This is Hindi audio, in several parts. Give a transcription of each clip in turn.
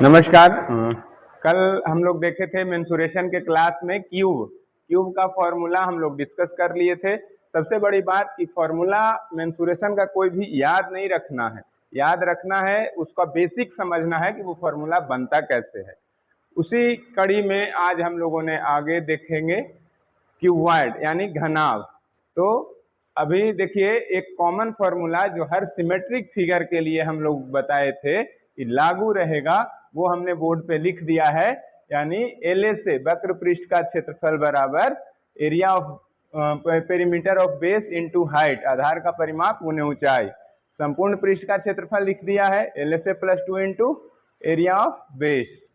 नमस्कार। कल हम लोग देखे थे मेंसुरेशन के क्लास में क्यूब का फॉर्मूला हम लोग डिस्कस कर लिए थे। सबसे बड़ी बात कि फॉर्मूला मेंसुरेशन का कोई भी याद नहीं रखना है, याद रखना है, उसका बेसिक समझना है कि वो फॉर्मूला बनता कैसे है। उसी कड़ी में आज हम लोगों ने आगे देखेंगे क्यूबॉइड यानी घनाभ। तो अभी देखिए एक कॉमन फॉर्मूला जो हर सिमेट्रिक फिगर के लिए हम लोग बताए थे कि लागू रहेगा, वो हमने बोर्ड पे लिख दिया है। यानी LA से वक्र पृष्ठ का क्षेत्रफल बराबर area of perimeter of base into height, आधार का परिमाप गुने ऊंचाई। संपूर्ण पृष्ठ का क्षेत्रफल लिख दिया है LA से +2 इंटू एरिया ऑफ बेस,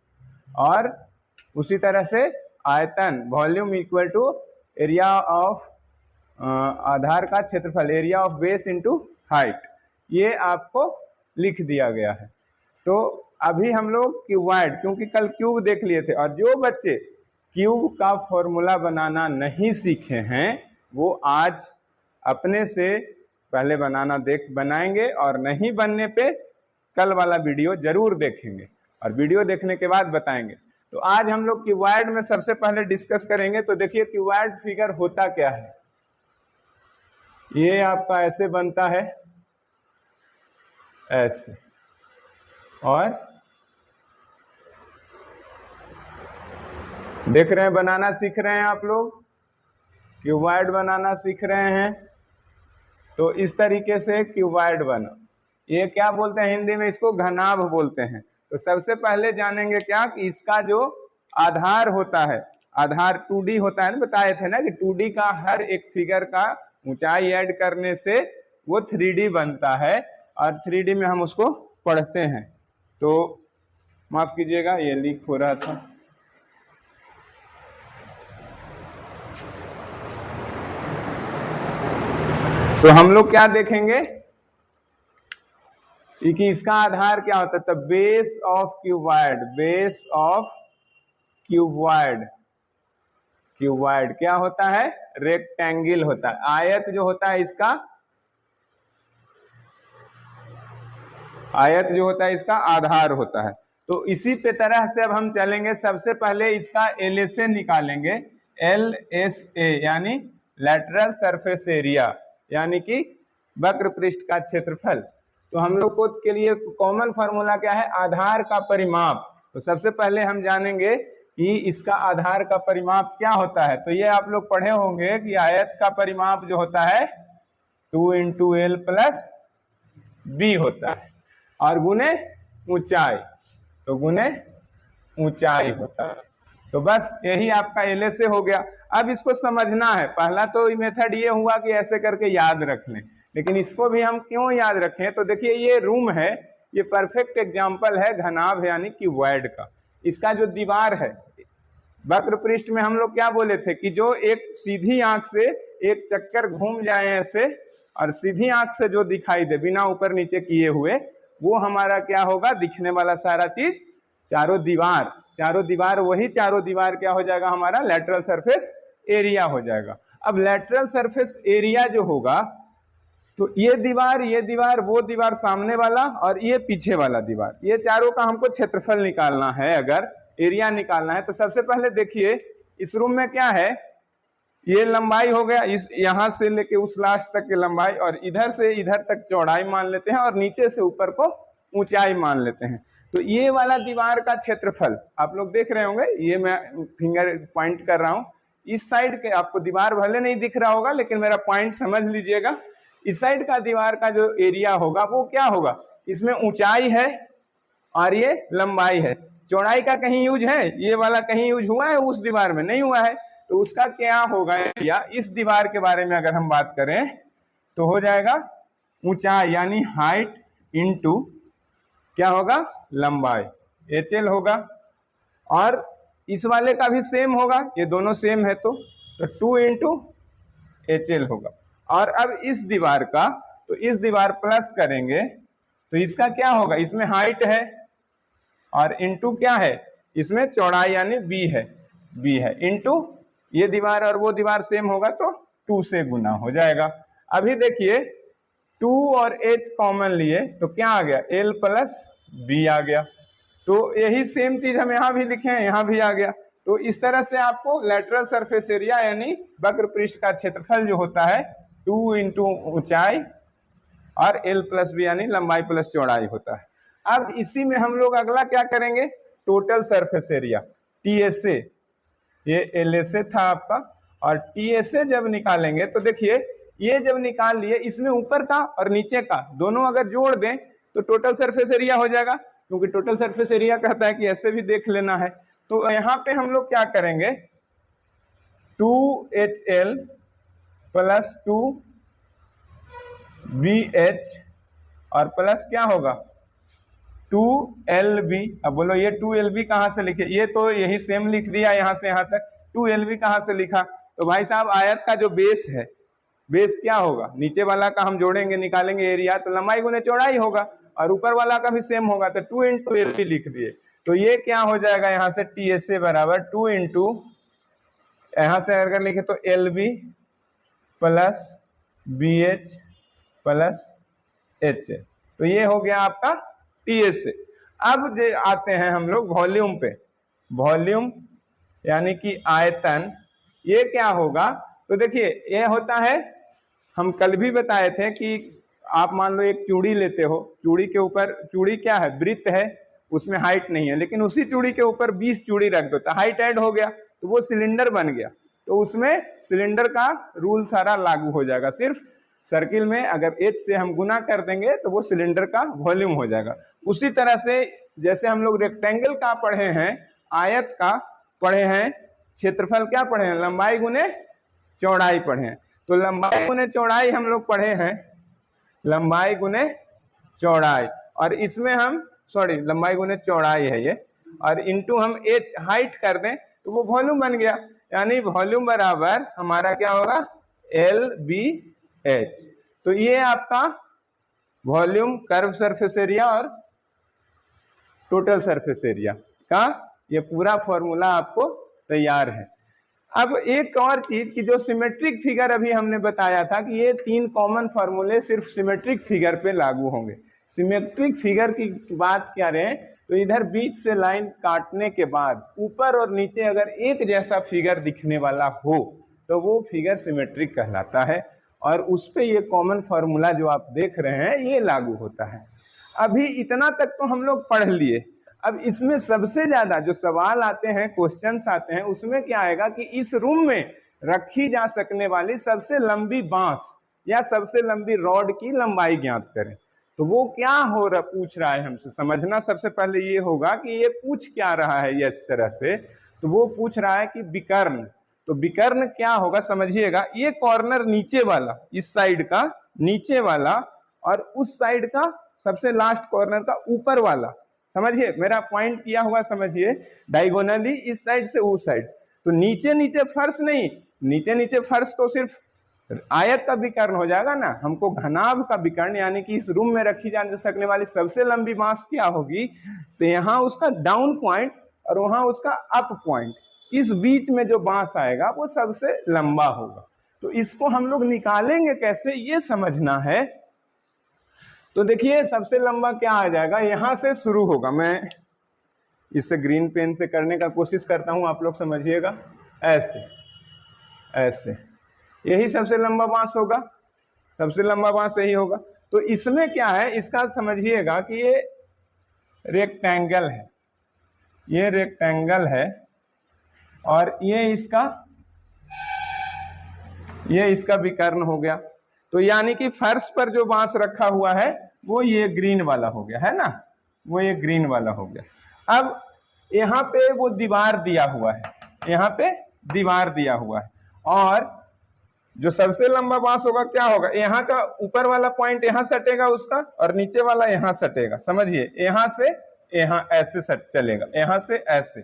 और उसी तरह से आयतन volume equal to area of आधार का क्षेत्रफल area of base into height, ये आपको लिख दिया गया है। तो अभी हम लोग क्यूबॉइड, क्योंकि कल क्यूब देख लिए थे, और जो बच्चे क्यूब का फॉर्मूला बनाना नहीं सीखे हैं वो आज अपने से पहले बनाएंगे, और नहीं बनने पे कल वाला वीडियो जरूर देखेंगे और वीडियो देखने के बाद बताएंगे। तो आज हम लोग क्यूबॉइड में सबसे पहले डिस्कस करेंगे। तो देखिए क्यूबॉइड फिगर होता क्या है। ये आपका ऐसे बनता है, ऐसे, और देख रहे हैं बनाना सीख रहे हैं आप लोग, क्यूबॉइड बनाना सीख रहे हैं। तो इस तरीके से क्यूबॉइड बना, ये क्या बोलते हैं हिंदी में, इसको घनाभ बोलते हैं। तो सबसे पहले जानेंगे क्या कि इसका जो आधार होता है, आधार 2D होता है ना, बताए थे ना कि 2D का हर एक फिगर का ऊंचाई ऐड करने से वो 3D बनता है, और 3D में हम उसको पढ़ते हैं। तो माफ कीजिएगा, ये लीक हो रहा था। तो हम लोग क्या देखेंगे कि इसका आधार क्या होता है। तो base of cuboid, base of cuboid, cuboid क्या होता है, रेक्टेंगल होता है। आयत जो होता है इसका, आयत जो होता है इसका आधार होता है। तो इसी पे तरह से अब हम चलेंगे। सबसे पहले इसका LSA निकालेंगे, LSA यानी लैटरल सरफेस एरिया, यानी कि वक्र पृष्ठ का क्षेत्रफल। तो हम लोग को के लिए कॉमन फार्मूला क्या है, आधार का परिमाप। तो सबसे पहले हम जानेंगे कि इसका आधार का परिमाप क्या होता है। तो ये आप लोग पढ़े होंगे कि आयत का परिमाप जो होता है 2 इंटू L प्लस B होता है, और गुने ऊंचाई, तो गुने ऊंचाई होता है। तो बस यही आपका LSA हो गया। अब इसको समझना है। पहला तो मेथड ये हुआ कि ऐसे करके याद रख लें, लेकिन इसको भी हम क्यों याद रखें। तो देखिए ये रूम है, ये परफेक्ट एग्जांपल है घनाभ यानी क्यूबॉइड का। इसका जो दीवार है, वक्र पृष्ठ में हम लोग क्या बोले थे कि जो एक सीधी आंख से एक चक्कर घूम जाए ऐसे, और सीधी आंख से जो दिखाई दे बिना ऊपर नीचे किए हुए, वो हमारा क्या होगा, दिखने वाला सारा चीज चारों दीवार वही चारों दीवार क्या हो जाएगा, हमारा लेटरल सरफेस एरिया हो जाएगा। अब लेटरल सरफेस एरिया जो होगा, तो ये दीवार वो दीवार सामने वाला और ये पीछे वाला दीवार, ये चारों का हमको क्षेत्रफल निकालना है, अगर एरिया निकालना है। तो सबसे पहले देखिए इस रूम में क्या है, ये लंबाई हो गया, इस यहां से लेके उस लास्ट तक की लंबाई, और इधर से इधर तक चौड़ाई मान लेते हैं, और नीचे से ऊपर को ऊंचाई मान लेते हैं। तो ये वाला दीवार का क्षेत्रफल आप लोग देख रहे होंगे, ये मैं फिंगर पॉइंट कर रहा हूं इस साइड के, आपको दीवार भले नहीं दिख रहा होगा लेकिन मेरा पॉइंट समझ लीजिएगा। इस साइड का दीवार का जो एरिया होगा वो क्या होगा, इसमें ऊंचाई है और ये लंबाई है। चौड़ाई का कहीं यूज है, ये वाला कहीं यूज हुआ है, उस दीवार में नहीं हुआ है। तो उसका क्या होगा, या इस दीवार के बारे में अगर हम बात करें तो हो जाएगा ऊंचाई यानी हाइट इनटू क्या होगा, लंबाई, HL होगा। और इस वाले का भी सेम होगा, ये दोनों सेम है, तो 2 इंटू HL होगा। और अब इस दीवार का, तो इस दीवार प्लस करेंगे तो इसका क्या होगा, इसमें हाइट है और इंटू क्या है, इसमें चौड़ाई यानी B है इंटू ये दीवार और वो दीवार सेम होगा तो 2 से गुना हो जाएगा। अभी देखिए 2 और H कॉमन लिए तो क्या आ गया, L प्लस B आ गया। तो यही सेम चीज हम यहाँ भी लिखे हैं, यहाँ भी आ गया। तो इस तरह से आपको लेटरल सरफेस एरिया यानी वक्र पृष्ठ का क्षेत्रफल जो होता है 2 इंटू ऊंचाई और L प्लस बी यानी लंबाई प्लस चौड़ाई होता है। अब इसी में हम लोग अगला क्या करेंगे, टोटल सरफेस एरिया TSA, ये LSA था आपका, और TSA जब निकालेंगे तो देखिए ये जब निकाल लिए इसमें ऊपर का और नीचे का दोनों अगर जोड़ दें तो टोटल सरफेस एरिया हो जाएगा, क्योंकि टोटल सरफेस एरिया कहता है कि ऐसे भी देख लेना है। तो यहाँ पे हम लोग क्या करेंगे, 2HL प्लस 2BH और प्लस क्या होगा 2LB। अब बोलो ये 2LB कहाँ से लिखे, ये तो यही सेम लिख दिया यहाँ से यहाँ तक, 2LB कहाँ से लिखा। तो भाई साहब आयत का जो बेस है, बेस क्या होगा, नीचे वाला का हम जोड़ेंगे निकालेंगे एरिया तो लंबाई गुने चौड़ाई होगा, और ऊपर वाला का भी सेम होगा, तो 2 इंटू LB लिख दिए। तो ये क्या हो जाएगा यहाँ से TSA बराबर 2 इंटू, यहाँ से अगर लिखे तो LB plus BH plus HA, तो ये हो गया आपका TSA। अब आते हैं हम लोग वॉल्यूम पे, वॉल्यूम यानी कि आयतन, ये क्या होगा। तो देखिए ये होता है, हम कल भी बताए थे कि आप मान लो एक चूड़ी लेते हो, चूड़ी के ऊपर, चूड़ी क्या है वृत्त है, उसमें हाइट नहीं है, लेकिन उसी चूड़ी के ऊपर 20 चूड़ी रख दो तो हाइट ऐड हो गया, तो वो सिलेंडर बन गया। तो उसमें सिलेंडर का रूल सारा लागू हो जाएगा, सिर्फ सर्किल में अगर H से हम गुना कर देंगे तो वो सिलेंडर का वॉल्यूम हो जाएगा। उसी तरह से जैसे हम लोग रेक्टेंगल का पढ़े हैं, आयत का पढ़े हैं, क्षेत्रफल क्या पढ़े हैं, लंबाई गुने चौड़ाई पढ़े हैं। तो लंबाई गुने चौड़ाई हम लोग पढ़े हैं, लंबाई गुने चौड़ाई, और इसमें हम लंबाई गुने चौड़ाई है ये, और इंटू हम H हाइट कर दें तो वो वॉल्यूम बन गया, यानी वॉल्यूम बराबर हमारा क्या होगा LBH। तो ये आपका वॉल्यूम, कर्व सरफेस एरिया और टोटल सरफेस एरिया का ये पूरा फॉर्मूला आपको तैयार है। अब एक और चीज की जो सिमेट्रिक फिगर अभी हमने बताया था कि ये 3 कॉमन फार्मूले सिर्फ सिमेट्रिक फिगर पे लागू होंगे। सिमेट्रिक फिगर की बात करें तो इधर बीच से लाइन काटने के बाद ऊपर और नीचे अगर एक जैसा फिगर दिखने वाला हो तो वो फिगर सिमेट्रिक कहलाता है, और उस पे ये कॉमन फार्मूला जो आप देख रहे हैं ये लागू होता है। अभी इतना तक तो हम लोग पढ़ लिए। अब इसमें सबसे ज्यादा जो सवाल आते हैं, क्वेश्चंस आते हैं, उसमें क्या आएगा कि इस रूम में रखी जा सकने वाली सबसे लंबी बांस या सबसे लंबी रॉड की लंबाई ज्ञात करें। तो वो क्या पूछ रहा है हमसे, समझना सबसे पहले ये होगा कि ये पूछ क्या रहा है ये इस तरह से। तो वो पूछ रहा है कि विकर्ण, तो विकर्ण क्या होगा समझिएगा, ये कॉर्नर नीचे वाला, इस साइड का नीचे वाला, और उस साइड का सबसे लास्ट कॉर्नर का ऊपर वाला, समझिए मेरा पॉइंट किया हुआ, समझिए डायगोनली इस साइड से उस साइड। तो नीचे नीचे फर्श नहीं, नीचे नीचे फर्श तो सिर्फ आयत का विकर्ण हो जाएगा ना, हमको घनाभ का विकर्ण यानी कि इस रूम में रखी जा सकने वाली सबसे लंबी बांस क्या होगी, तो यहाँ उसका डाउन पॉइंट और वहां उसका अप पॉइंट, इस बीच में जो बांस आएगा वो सबसे लंबा होगा। तो इसको हम लोग निकालेंगे कैसे ये समझना है। तो देखिए सबसे लंबा क्या आ जाएगा, यहां से शुरू होगा, मैं इससे ग्रीन पेन से करने का कोशिश करता हूं, आप लोग समझिएगा, ऐसे ऐसे, यही सबसे लंबा बांस होगा, सबसे लंबा बांस यही होगा। तो इसमें क्या है, इसका समझिएगा कि ये रेक्टेंगल है, ये रेक्टेंगल है, और ये इसका विकर्ण हो गया। तो यानी कि फर्श पर जो बांस रखा हुआ है वो ये ग्रीन वाला हो गया है ना, वो ये ग्रीन वाला हो गया। अब यहाँ पे वो दीवार दिया हुआ है, यहाँ पे दीवार दिया हुआ है, और जो सबसे लंबा बांस होगा क्या होगा, यहाँ का ऊपर वाला पॉइंट यहाँ सटेगा उसका, और नीचे वाला यहाँ सटेगा, समझिए यहाँ से यहाँ ऐसे सट चलेगा, यहाँ से ऐसे।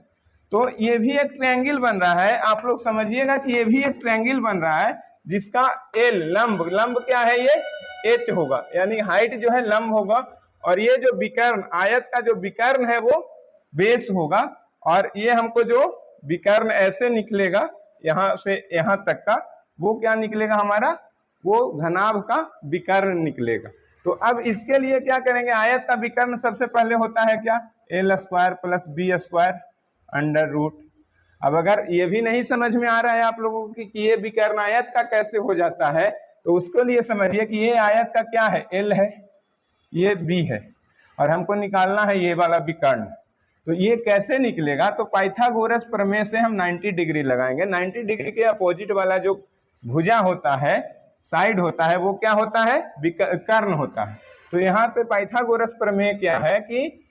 तो ये भी एक ट्रायंगल बन रहा है, आप लोग समझिएगा कि ये भी एक ट्रायंगल बन रहा है जिसका एल लंब क्या है, ये H होगा, यानी हाइट जो है लंब होगा, और ये जो विकर्ण, आयत का जो विकर्ण है वो बेस होगा, और ये हमको जो विकर्ण ऐसे निकलेगा यहाँ से यहाँ तक का, वो क्या निकलेगा हमारा, वो घनाभ का विकर्ण निकलेगा। तो अब इसके लिए क्या करेंगे, आयत का विकर्ण सबसे पहले होता है क्या, L square plus B square under root. अब अगर ये भी नहीं समझ में आ रहा है आप लोगों को कि ये विकर्ण आयत का कैसे हो जाता है, तो उसके लिए समझिए कि ये आयत का क्या है, एल है, ये बी है, और हमको निकालना है ये वाला विकर्ण। तो ये कैसे निकलेगा, तो पाइथागोरस प्रमेय से हम 90 डिग्री लगाएंगे। 90 डिग्री के अपोजिट वाला जो भुजा होता है, साइड होता है, वो क्या होता है, कर्ण होता है। तो यहाँ पे पाइथागोरस प्रमेय क्या है कि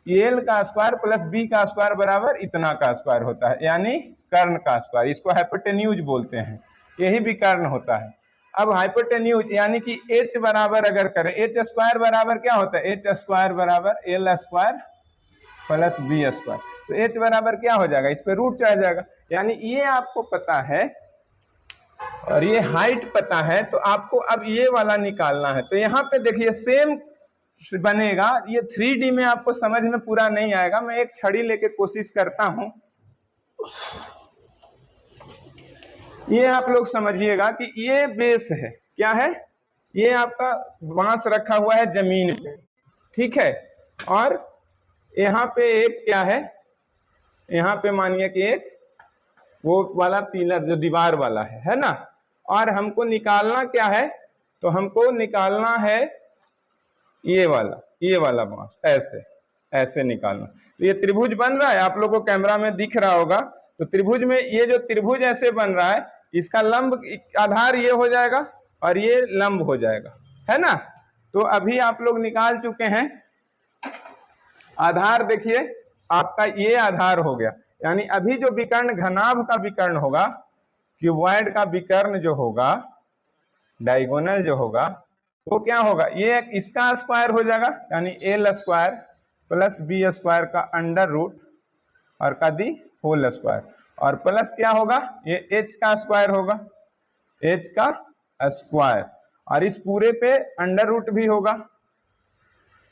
एल का स्क्वायर प्लस बी का स्क्वायर बराबर इतना का स्क्वायर होता है, यानी कर्ण का स्क्वायर। इसको हाइपोटेन्यूज बोलते हैं, यही विकर्ण होता है। अब हाइपोटेन्यूज यानी कि h बराबर अगर करें, एच स्क्वायर बराबर क्या होता है, एच स्क्वायर बराबर L square plus B square. तो h बराबर क्या हो जाएगा, इस पे रूट चढ़ जाएगा। यानी ये आपको पता है और ये हाइट पता है, तो आपको अब ये वाला निकालना है। तो यहाँ पे देखिए सेम बनेगा। ये 3D में आपको समझ में पूरा नहीं आएगा, मैं एक छड़ी लेके कोशिश करता हूं। ये आप लोग समझिएगा कि ये बेस है, क्या है, ये आपका बांस रखा हुआ है जमीन पे, ठीक है, और यहाँ पे एक क्या है, यहाँ पे मानिए कि एक वो वाला पिलर जो दीवार वाला है ना, और हमको निकालना क्या है, तो हमको निकालना है ये वाला बांस, ऐसे ऐसे निकालना। तो ये त्रिभुज बन रहा है, आप लोगों को कैमरा में दिख रहा होगा। तो त्रिभुज में ये जो त्रिभुज ऐसे बन रहा है, इसका लंब आधार ये हो जाएगा और ये लंब हो जाएगा, है ना। तो अभी आप लोग निकाल चुके हैं आधार। देखिए आपका ये आधार हो गया, यानी अभी जो विकर्ण घनाभ का विकर्ण होगा, क्यूबॉइड का विकर्ण जो होगा, डायगोनल जो होगा, वो क्या होगा, ये इसका स्क्वायर हो जाएगा, यानी L square plus B square का अंडर रूट और का दी होल स्क्वायर, और प्लस क्या होगा, ये एच का स्क्वायर होगा, एच का स्क्वायर, और इस पूरे पे अंडर रूट भी होगा,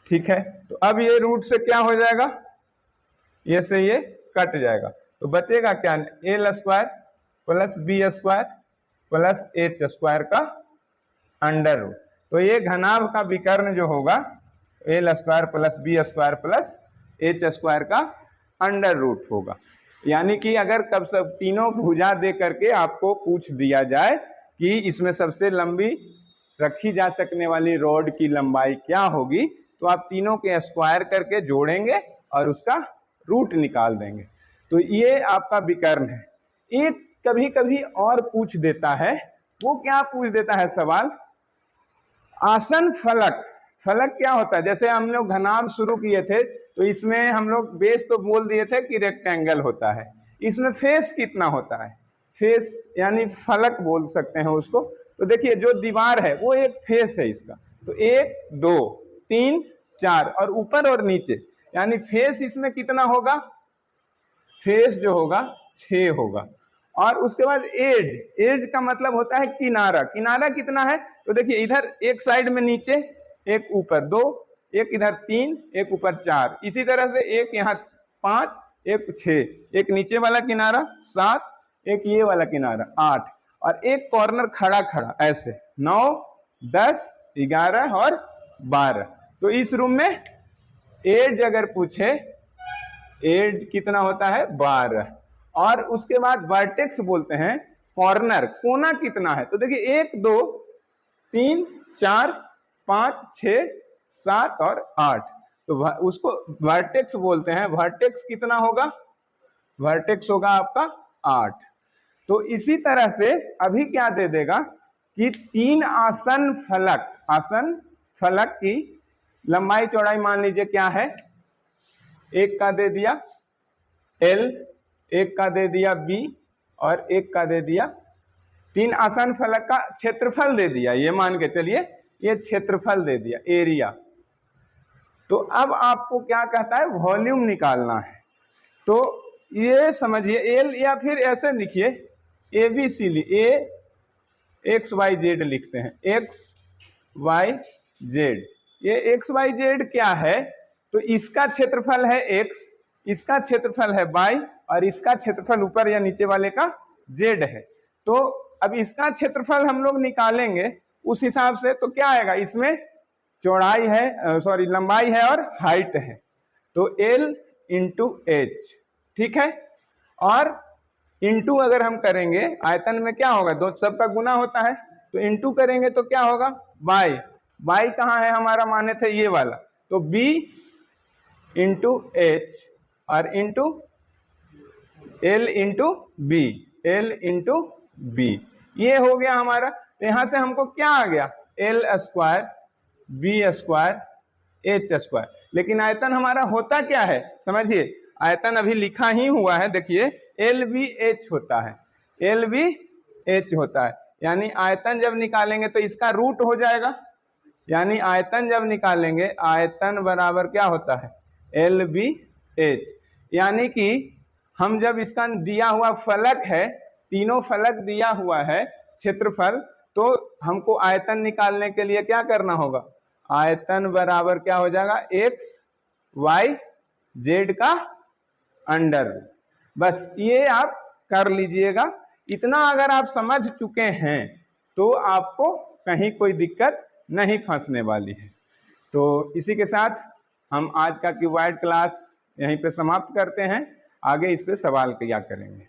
ठीक है। तो अब ये रूट से क्या हो जाएगा, ये से ये कट जाएगा, तो बचेगा क्या, L square plus B square plus H square का अंडर रूट। तो ये घनाभ का विकर्ण जो होगा, L square plus B square plus H square का अंडर रूट होगा। यानी कि अगर कब सब तीनों भुजा दे करके आपको पूछ दिया जाए कि इसमें सबसे लंबी रखी जा सकने वाली रॉड की लंबाई क्या होगी, तो आप तीनों के स्क्वायर करके जोड़ेंगे और उसका रूट निकाल देंगे। तो ये आपका विकर्ण है। एक कभी कभी और पूछ देता है, वो क्या पूछ देता है सवाल, आसन फलक। फलक क्या होता है, जैसे हम लोग घनाभ शुरू किए थे, तो इसमें हम लोग बेस तो बोल दिए थे कि रेक्टेंगल होता है, इसमें फेस कितना होता है, फेस यानी फलक बोल सकते हैं उसको। तो देखिए जो दीवार है वो एक फेस है इसका, तो 1 2 3 4 और ऊपर और नीचे, यानी फेस इसमें कितना होगा, फेस जो होगा 6 होगा। और उसके बाद एज, एज का मतलब होता है किनारा, किनारा कितना है, तो देखिए इधर एक साइड में नीचे, एक ऊपर 2, एक इधर 3, एक ऊपर 4, इसी तरह से एक यहाँ 5, एक 6, एक नीचे वाला किनारा 7, एक ये वाला किनारा 8, और एक कॉर्नर खड़ा खड़ा ऐसे 9 10 11 और 12। तो इस रूम में एज अगर पूछे, एज कितना होता है 12, और उसके बाद वर्टेक्स बोलते हैं कॉर्नर, कोना कितना है, तो देखिए 1 2 3 4 5 6 7 और 8, तो उसको वर्टेक्स बोलते हैं। वर्टेक्स कितना होगा, वर्टेक्स होगा आपका 8। तो इसी तरह से अभी क्या दे देगा कि 3 आसन फलक, आसन फलक की लंबाई चौड़ाई मान लीजिए क्या है, एक का दे दिया L, एक का दे दिया B और एक का दे दिया, 3 आसन फलक का क्षेत्रफल दे दिया, ये मान के चलिए ये क्षेत्रफल दे दिया, एरिया। तो अब आपको क्या कहता है, वॉल्यूम निकालना है। तो ये समझिए L, या फिर ऐसे लिखिए ABC, A X Y Z लिखते हैं, X Y Z। ये X Y Z क्या है, तो इसका क्षेत्रफल है X, इसका क्षेत्रफल है Y और इसका क्षेत्रफल ऊपर या नीचे वाले का Z है। तो अब इसका क्षेत्रफल हम लोग निकालेंगे उस हिसाब से, तो क्या आएगा, इसमें चौड़ाई है, सॉरी लंबाई है और हाइट है, तो L इंटू H, ठीक है। और इंटू अगर हम करेंगे आयतन में क्या होगा, दो सबका गुना होता है, तो इंटू करेंगे तो क्या होगा बाई, बाई कहाँ है हमारा माने थे ये वाला, तो B इंटू H और into L into B, L into B, ये हो गया हमारा। तो यहां से हमको क्या आ गया L square B square H square. लेकिन आयतन हमारा होता क्या है समझिए, आयतन अभी लिखा ही हुआ है, देखिए LBH होता है, LBH होता है, यानी आयतन जब निकालेंगे तो इसका रूट हो जाएगा, यानी आयतन जब निकालेंगे आयतन बराबर क्या होता है LBH, यानी कि हम जब इसका दिया हुआ फलक है, तीनों फलक दिया हुआ है क्षेत्रफल, तो हमको आयतन निकालने के लिए क्या करना होगा, आयतन बराबर क्या हो जाएगा x y z का अंडर। बस ये आप कर लीजिएगा, इतना अगर आप समझ चुके हैं तो आपको कहीं कोई दिक्कत नहीं फंसने वाली है। तो इसी के साथ हम आज का क्यूबॉइड क्लास यहीं पे समाप्त करते हैं, आगे इस पे सवाल किया करेंगे।